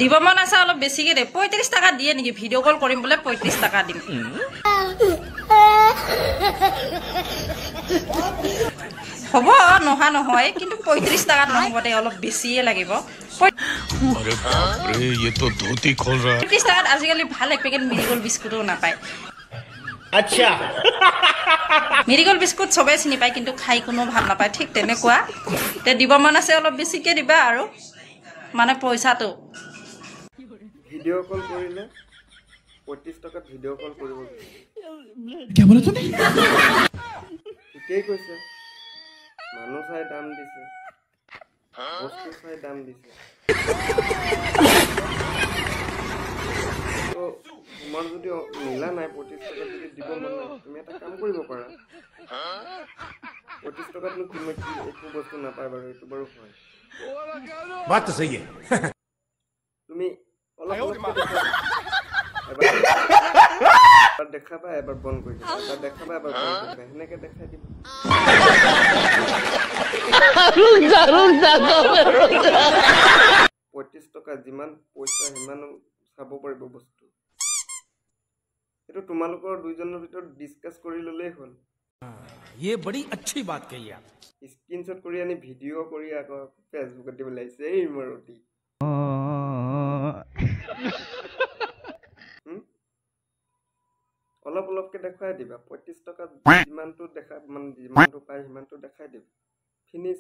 দিব মন আছে অলপ বেছিকে দে 35 টাকা দিয়ে নেকি ভিডিও কল কৰিম বলে 35 টাকা দিম হ'ব নহা নহয় কিন্তু 35 টাকা নহব দে অলপ বেছিয়ে লাগিব अरे बाप रे ये तो धोती खोल रहा है 35 টাকাত আজিকালি ভাল এক পেকেট মেৰিগোল্ড বিস্কুটও নাপায় अच्छा মেৰিগোল্ড বিস্কুট সবে চিনি পায় কিন্তু খাই কোনো ভাল নাপায় ঠিক তেনেকুৱা তে দিব মন আছে অলপ বেছিকে দিবা আৰু মানে পইচাটো ভিডিও কল কৰিলে 35 টাকাত ভিডিও কল কৰিব क्या बोला तूने ঠিকেই কৈছে মানুহ চাই দাম দিছে বস্তু চাই দাম দিছে তো তোমাৰ যদি মিলা নাই 35 টাকা যদি দিব মন নাই তুমি এটা কাম কৰিব পাৰা 35 টাকাতনো কিমান কি একো বস্তু নাপায় বাৰু এইটো বাৰু হয় बात तो सही है তুমি অলপ এবাৰ দেখাবা এবাৰ বন্ধ কৰি দিবা এবাৰ দেখাবা এবাৰ বন্ধ কৰি দিবা সেনেকে দেখাই দিবা পঁয়ত্ৰিশ টকা যিমান পইচা সিমান চাব পাৰিব বস্তু এইটো তোমালোকৰ দুইজনৰ ভিতৰত ডিসকাস কৰি ললেই হ'ল ये बड़ी अच्छी बात कही आप স্ক্ৰিনশ্বট কৰি আনি ভিডিঅ' কৰি আকৌ ফেচবুকত দিব লাগিছে এই মৰতি অলপ অলপকে দেখাই দিবা 35 টকা যিমানটো দেখা মানে যিমানটো পায় সিমানটো দেখাই দিবা ফিনিশ